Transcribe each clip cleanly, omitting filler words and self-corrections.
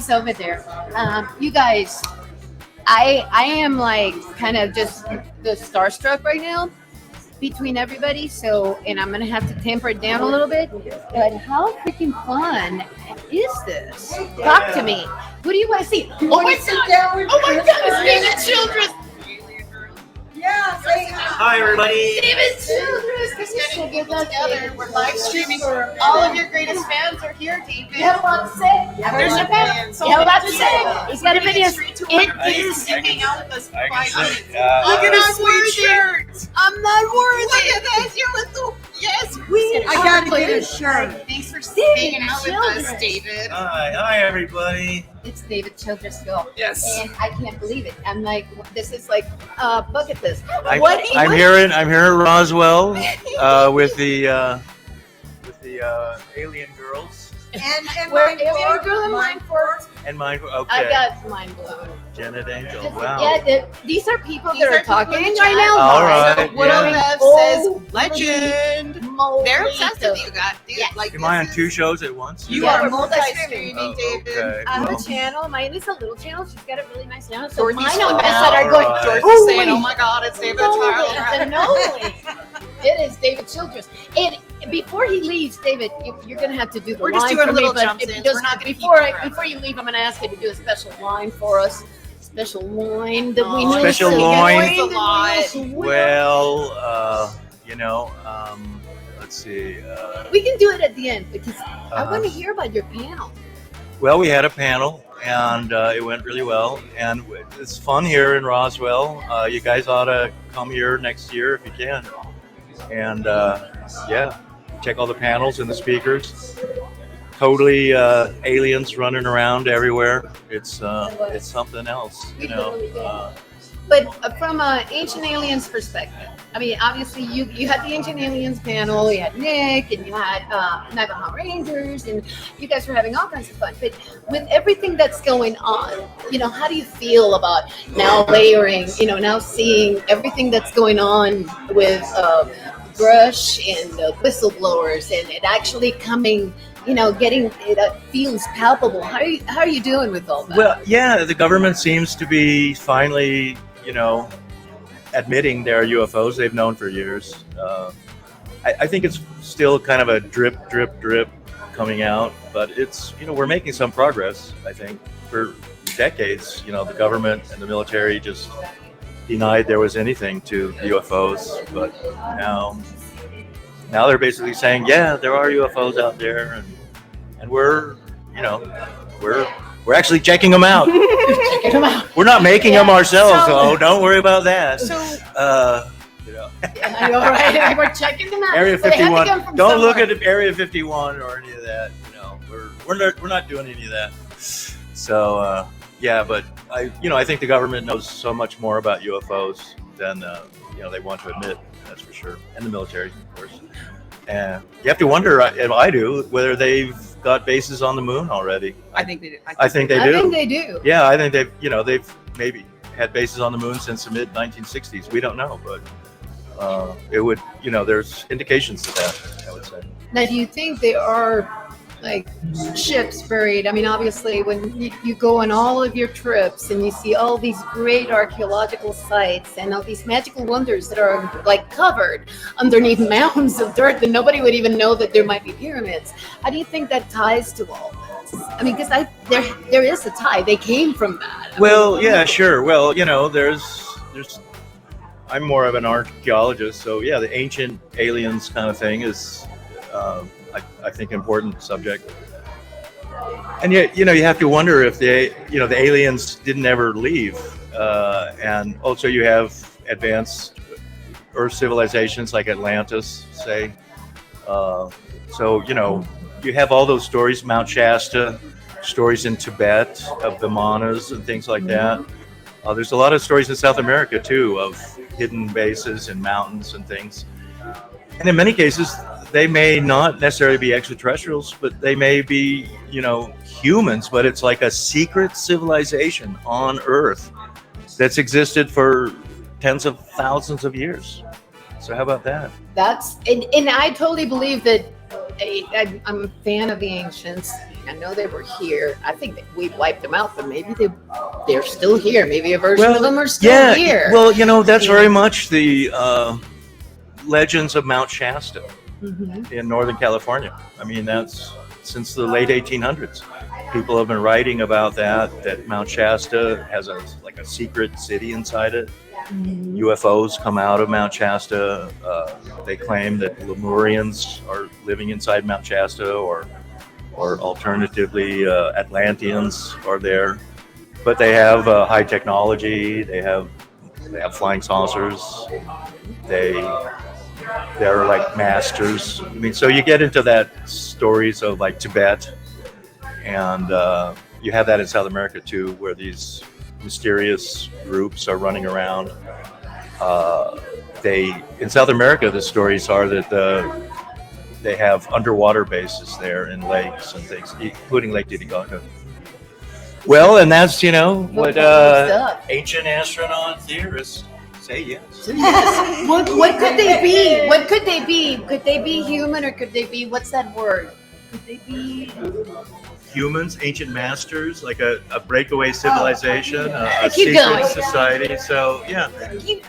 he's over there. You guys, I am like kind of just the starstruck right now between everybody. So, and I'm gonna have to temper it down a little bit. But how freaking fun is this? Talk to me. What do you want to see? Oh my god! Oh my god! It's David Childress. Yeah, say Hi, everybody. David Childress. This is so good together. We're live streaming. All of your greatest fans are here, David. You have a lot to say. There's a fan. You have a lot to say. He's got a video. It is. Hang out with us for 5 minutes. Look at his sweet shirt. I'm not worthy. Look at this. You're with the. Yes, I gotta get a shirt. Thanks for hanging out with us, David. Hi, everybody. It's David Childress, Bill. Yes. And I can't believe it. I'm like, this is like bucket list. I'm here in Roswell with the alien girls And We're alien girl and Mindforked. and mine. I Okay. got mind blown. Janet Angel. Wow. Yeah, these are people These that are are talking people in the right chat. now. All right. One of them Oh, says legend. moly. They're obsessed with you guys. Dude, Yeah. like Am I on this 2 is- shows at once? You Yeah, are we're multi-streaming, Oh, David. okay. I have Well, a channel. Mine is a little channel. She's got a really nice channel. So Dorothy's mine on fine. that side are going. All right. Dorothy's saying, Holy "Oh my God, it's David moly, Childress." It is David Childress. And before he leaves, David, you're going to have to do the We're line just doing for a me. little But jumps if in. you just- We're not gonna keep before you forever. before you leave, I'm going to ask you to do a special line for us. Special line that we Oh, need. Special to line? get. A lot. well, let's see. We can do it at the end because I Uh-huh. want to hear about your panel. Well, we had a panel, and it went really well. And it's fun here in Roswell. You guys ought to come here next year if you can. And yeah, check all the panels and the speakers. Totally aliens running around everywhere. It's something else, you know. But from an Ancient Aliens perspective, I mean, obviously you had the Ancient Aliens panel, you had Nick, and you had Navajo Rangers, and you guys were having all kinds of fun. But with everything that's going on, how do you feel about now layering, now seeing everything that's going on with brush and whistleblowers and it actually coming, getting it feels palpable. How are you doing with all that? Well, yeah, the government seems to be finally, admitting there are UFOs they've known for years. I think it's still kind of a drip coming out, but it's, we're making some progress, I think. For decades, the government and the military just denied there was anything to UFOs, but now they're basically saying, yeah, there are UFOs out there, and we're actually checking them out. We're not making them ourselves, so don't worry about that. I know, right? We're checking them out. Area But they had to 51. come from Don't look somewhere. at Area 51 or any of that. We're not doing any of that. So yeah, but I think the government knows so much more about UFOs than they want to admit. That's for sure, and the military, of course. And you have to wonder, if I do, whether they've got bases on the moon already. I think they do. I think they I do. think they do. Yeah, I think they've maybe had bases on the moon since the mid 1960s. We don't know, but it would, there's indications to that, I would say. Now, do you think there are like ships buried? I mean, obviously, when you go on all of your trips and you see all these great archaeological sites and all these magical wonders that are like covered underneath mounds of dirt that nobody would even know that there might be pyramids. How do you think that ties to all this? I mean, because there is a tie. They came from that. Well, yeah, sure. Well, there's. I'm more of an archaeologist, so yeah, the ancient aliens kind of thing is, I think, important subject. And yet, you have to wonder if the aliens didn't ever leave, and also you have advanced Earth civilizations like Atlantis, say. So you have all those stories, Mount Shasta, stories in Tibet of Vimanas and things like that. There's a lot of stories in South America too of hidden bases and mountains and things. And in many cases, they may not necessarily be extraterrestrials, but they may be, humans, but it's like a secret civilization on Earth that's existed for tens of thousands of years. So how about that? And I totally believe that I'm a fan of the ancients. I know they were here. I think that we wiped them out, but maybe they're still here. Maybe a version of them are still here. Well, that's very much the legends of Mount Shasta in Northern California. I mean, that's since the late 1800s. People have been writing about that Mount Shasta has a secret city inside it. UFOs come out of Mount Shasta. They claim that Lemurians are living inside Mount Shasta, or alternatively, Atlanteans are there. But they have high technology. They have flying saucers. They're like masters. I mean, so you get into that stories of like Tibet, and you have that in South America too, where these mysterious groups are running around. In South America, the stories are that they have underwater bases there in lakes and things, including Lake Titicaca. Well, and that's what ancient astronaut theorists say. Yes. What could they be? What could they be? Could they be human, or could they be, what's that word? Could they be humans, ancient masters, like a breakaway civilization, a Keep secret going. society. So yeah,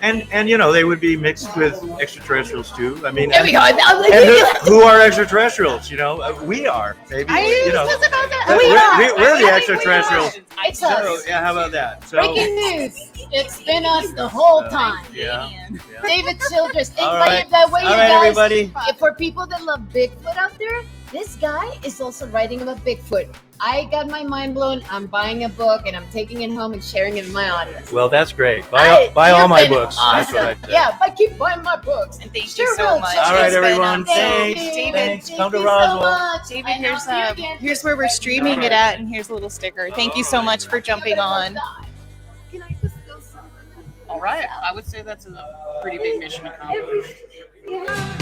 and they would be mixed with extraterrestrials too. I mean, There we go. and who are extraterrestrials? We are maybe. We're the extraterrestrials. It's So us. yeah, how about that? So Breaking news. It's been us the whole time. yeah. David Childress. And All by right. the way, you All right, guys, everybody. for people that love Bigfoot out there, this guy is also writing about Bigfoot. I got my mind blown. I'm buying a book and I'm taking it home and sharing it with my audience. Well, that's great. Buy all You've my been books. That's Awesome. what I said. Yeah, but keep buying my books. And thank Sure you so will, much. Childress. All right, It's been, everyone. Thank Thanks. you. Thanks. Thank Come to you so Roswell. much. David, And here's I'll see you again. here's where we're streaming it at, and here's a little sticker. Thank you so much for jumping on. Can I just go somewhere? All right, I would say that's a pretty big mission accomplished. Yeah.